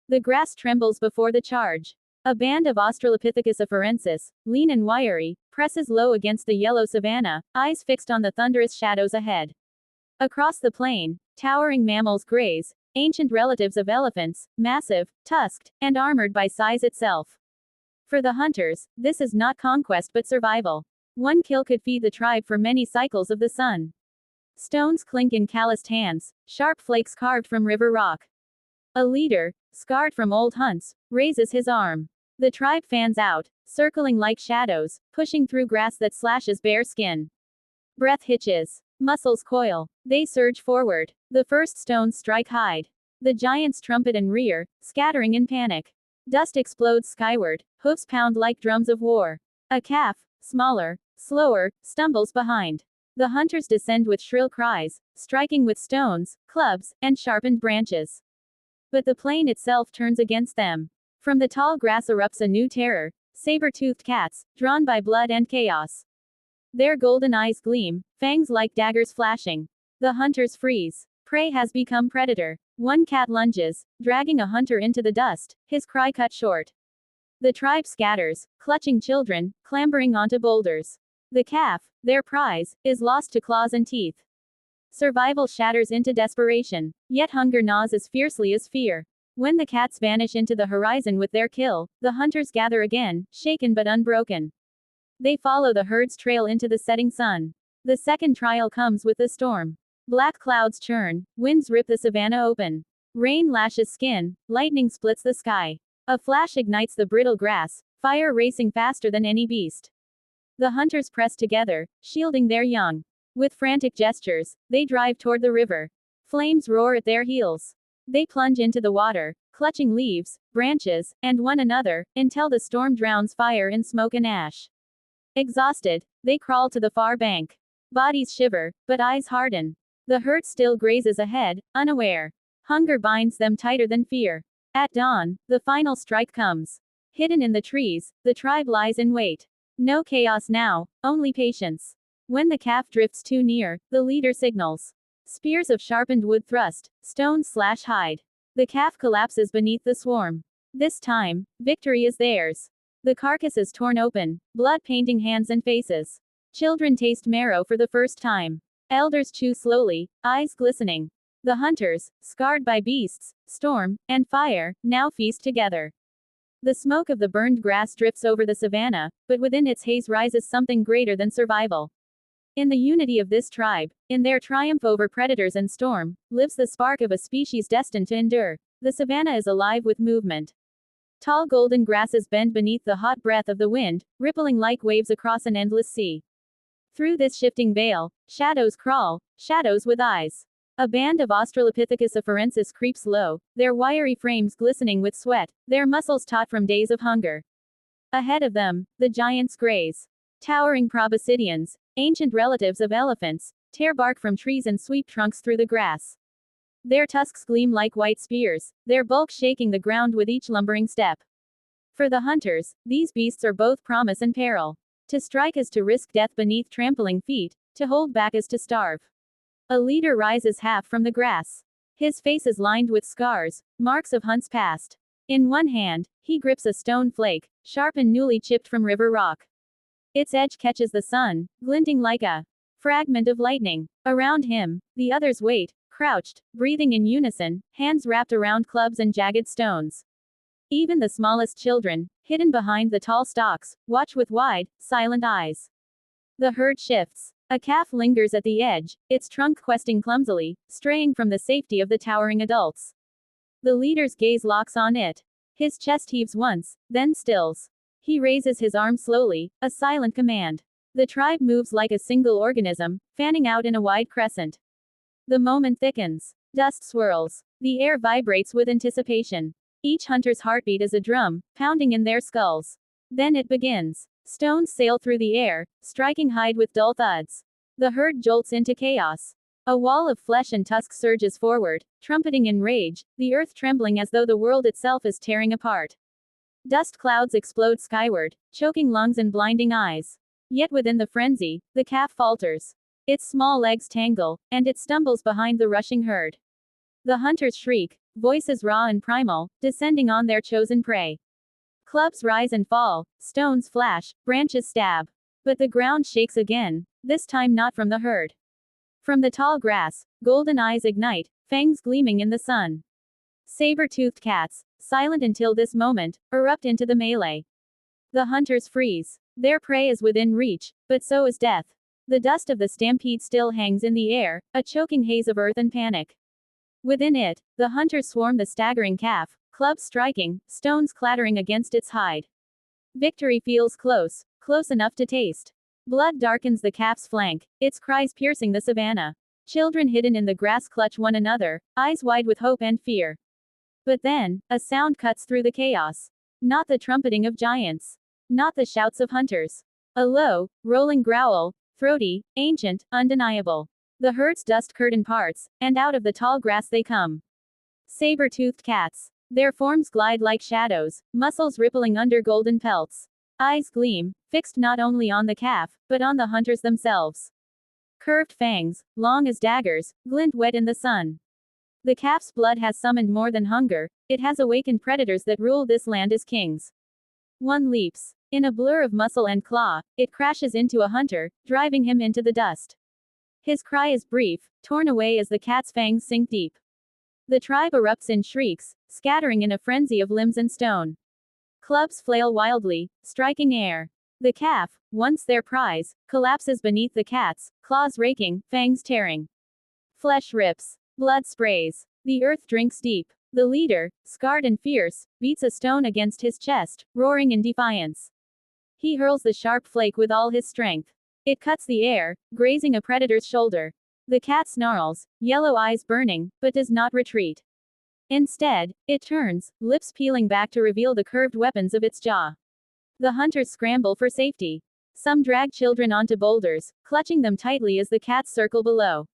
The grass trembles before the charge. A band of Australopithecus afarensis, lean and wiry, presses low against the yellow savanna, eyes fixed on the thunderous shadows ahead. Across the plain, towering mammals graze, ancient relatives of elephants, massive, tusked, and armored by size itself. For the hunters, this is not conquest but survival. One kill could feed the tribe for many cycles of the sun. Stones clink in calloused hands, sharp flakes carved from river rock. A leader, scarred from old hunts, raises his arm. The tribe fans out, circling like shadows, pushing through grass that slashes bare skin. Breath hitches. Muscles coil. They surge forward. The first stones strike hide. The giants trumpet and rear, scattering in panic. Dust explodes skyward, hoofs pound like drums of war. A calf, smaller, slower, stumbles behind. The hunters descend with shrill cries, striking with stones, clubs, and sharpened branches. But the plain itself turns against them. From the tall grass erupts a new terror, saber-toothed cats, drawn by blood and chaos. Their golden eyes gleam, fangs like daggers flashing. The hunters freeze. Prey has become predator. One cat lunges, dragging a hunter into the dust, his cry cut short. The tribe scatters, clutching children, clambering onto boulders. The calf, their prize, is lost to claws and teeth. Survival shatters into desperation, yet hunger gnaws as fiercely as fear. When the cats vanish into the horizon with their kill, the hunters gather again, shaken but unbroken. They follow the herd's trail into the setting sun. The second trial comes with the storm. Black clouds churn, winds rip the savanna open. Rain lashes skin, lightning splits the sky. A flash ignites the brittle grass, fire racing faster than any beast. The hunters press together, shielding their young. With frantic gestures, they drive toward the river. Flames roar at their heels. They plunge into the water, clutching leaves, branches, and one another, until the storm drowns fire in smoke and ash. Exhausted, they crawl to the far bank. Bodies shiver, but eyes harden. The herd still grazes ahead, unaware. Hunger binds them tighter than fear. At dawn, the final strike comes. Hidden in the trees, the tribe lies in wait. No chaos now, only patience. When the calf drifts too near, the leader signals. Spears of sharpened wood thrust, stones slash hide. The calf collapses beneath the swarm. This time, victory is theirs. The carcass is torn open, blood painting hands and faces. Children taste marrow for the first time. Elders chew slowly, eyes glistening. The hunters, scarred by beasts, storm, and fire, now feast together. The smoke of the burned grass drifts over the savanna, but within its haze rises something greater than survival. In the unity of this tribe, in their triumph over predators and storm, lives the spark of a species destined to endure. The savanna is alive with movement. Tall golden grasses bend beneath the hot breath of the wind, rippling like waves across an endless sea. Through this shifting veil, shadows crawl, shadows with eyes. A band of Australopithecus afarensis creeps low, their wiry frames glistening with sweat, their muscles taut from days of hunger. Ahead of them, the giants graze. Towering proboscideans, ancient relatives of elephants, tear bark from trees and sweep trunks through the grass. Their tusks gleam like white spears, their bulk shaking the ground with each lumbering step. For the hunters, these beasts are both promise and peril. To strike is to risk death beneath trampling feet, to hold back is to starve. A leader rises half from the grass. His face is lined with scars, marks of hunts past. In one hand, he grips a stone flake, sharp and newly chipped from river rock. Its edge catches the sun, glinting like a fragment of lightning. Around him, the others wait, crouched, breathing in unison, hands wrapped around clubs and jagged stones. Even the smallest children, hidden behind the tall stalks, watch with wide, silent eyes. The herd shifts. A calf lingers at the edge, its trunk questing clumsily, straying from the safety of the towering adults. The leader's gaze locks on it. His chest heaves once, then stills. He raises his arm slowly, a silent command. The tribe moves like a single organism, fanning out in a wide crescent. The moment thickens. Dust swirls. The air vibrates with anticipation. Each hunter's heartbeat is a drum, pounding in their skulls. Then it begins. Stones sail through the air, striking hide with dull thuds. The herd jolts into chaos. A wall of flesh and tusk surges forward, trumpeting in rage, the earth trembling as though the world itself is tearing apart. Dust clouds explode skyward, choking lungs and blinding eyes. Yet within the frenzy, the calf falters. Its small legs tangle, and it stumbles behind the rushing herd. The hunters shriek, voices raw and primal, descending on their chosen prey. Clubs rise and fall, stones flash, branches stab. But the ground shakes again, this time not from the herd. From the tall grass, golden eyes ignite, fangs gleaming in the sun. Saber-toothed cats, silent until this moment, erupt into the melee. The hunters freeze. Their prey is within reach, but so is death. The dust of the stampede still hangs in the air, a choking haze of earth and panic. Within it, the hunters swarm the staggering calf, clubs striking, stones clattering against its hide. Victory feels close, close enough to taste. Blood darkens the calf's flank, its cries piercing the savanna. Children hidden in the grass clutch one another, eyes wide with hope and fear. But then, a sound cuts through the chaos. Not the trumpeting of giants. Not the shouts of hunters. A low, rolling growl, throaty, ancient, undeniable. The herd's dust curtain parts, and out of the tall grass they come. Saber-toothed cats. Their forms glide like shadows, muscles rippling under golden pelts. Eyes gleam, fixed not only on the calf, but on the hunters themselves. Curved fangs, long as daggers, glint wet in the sun. The calf's blood has summoned more than hunger, it has awakened predators that rule this land as kings. One leaps. In a blur of muscle and claw, it crashes into a hunter, driving him into the dust. His cry is brief, torn away as the cat's fangs sink deep. The tribe erupts in shrieks, scattering in a frenzy of limbs and stone. Clubs flail wildly, striking air. The calf, once their prize, collapses beneath the cats, claws raking, fangs tearing. Flesh rips. Blood sprays. The earth drinks deep. The leader, scarred and fierce, beats a stone against his chest, roaring in defiance. He hurls the sharp flake with all his strength. It cuts the air, grazing a predator's shoulder. The cat snarls, yellow eyes burning, but does not retreat. Instead, it turns, lips peeling back to reveal the curved weapons of its jaw. The hunters scramble for safety. Some drag children onto boulders, clutching them tightly as the cats circle below.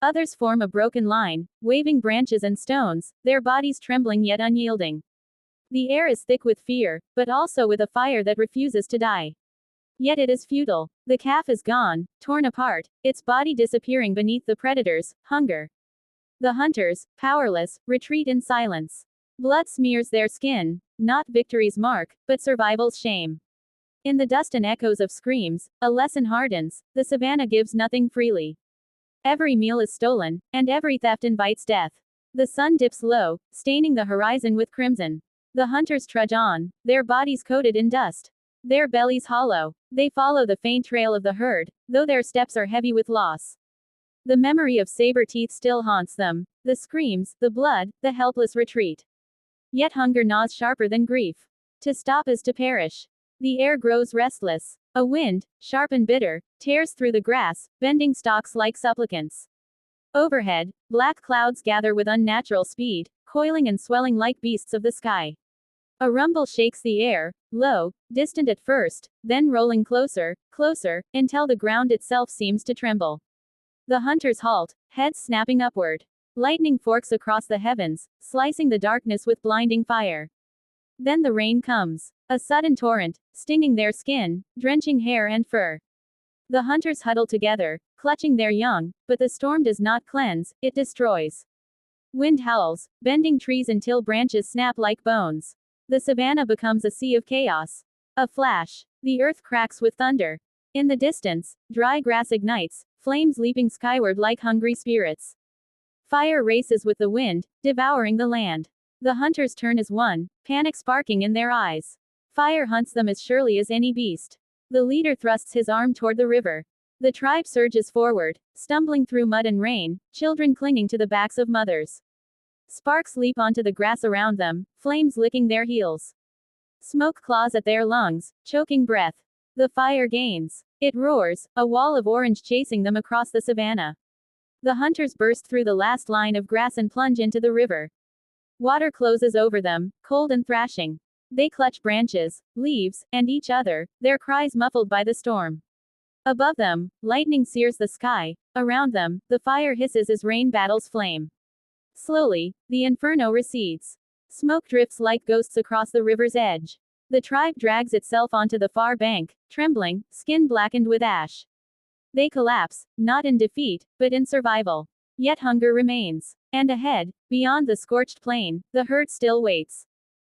Others form a broken line, waving branches and stones, their bodies trembling yet unyielding. The air is thick with fear, but also with a fire that refuses to die. Yet it is futile. The calf is gone, torn apart, its body disappearing beneath the predator's hunger. The hunters, powerless, retreat in silence. Blood smears their skin, not victory's mark, but survival's shame. In the dust and echoes of screams, a lesson hardens, the savanna gives nothing freely. Every meal is stolen, and every theft invites death. The sun dips low, staining the horizon with crimson. The hunters trudge on, their bodies coated in dust. Their bellies hollow. They follow the faint trail of the herd, though their steps are heavy with loss. The memory of saber teeth still haunts them, the screams, the blood, the helpless retreat. Yet hunger gnaws sharper than grief. To stop is to perish. The air grows restless. A wind, sharp and bitter, tears through the grass, bending stalks like supplicants. Overhead, black clouds gather with unnatural speed, coiling and swelling like beasts of the sky. A rumble shakes the air, low, distant at first, then rolling closer, closer, until the ground itself seems to tremble. The hunters halt, heads snapping upward. Lightning forks across the heavens, slicing the darkness with blinding fire. Then the rain comes. A sudden torrent, stinging their skin, drenching hair and fur. The hunters huddle together, clutching their young, but the storm does not cleanse, it destroys. Wind howls, bending trees until branches snap like bones. The savanna becomes a sea of chaos. A flash. The earth cracks with thunder. In the distance, dry grass ignites, flames leaping skyward like hungry spirits. Fire races with the wind, devouring the land. The hunters turn as one, panic sparking in their eyes. Fire hunts them as surely as any beast. The leader thrusts his arm toward the river. The tribe surges forward, stumbling through mud and rain, children clinging to the backs of mothers. Sparks leap onto the grass around them, flames licking their heels. Smoke claws at their lungs, choking breath. The fire gains. It roars, a wall of orange chasing them across the savanna. The hunters burst through the last line of grass and plunge into the river. Water closes over them, cold and thrashing. They clutch branches, leaves, and each other, their cries muffled by the storm. Above them, lightning sears the sky. Around them, the fire hisses as rain battles flame. Slowly, the inferno recedes. Smoke drifts like ghosts across the river's edge. The tribe drags itself onto the far bank, trembling, skin blackened with ash. They collapse, not in defeat, but in survival. Yet hunger remains. And ahead, beyond the scorched plain, the herd still waits.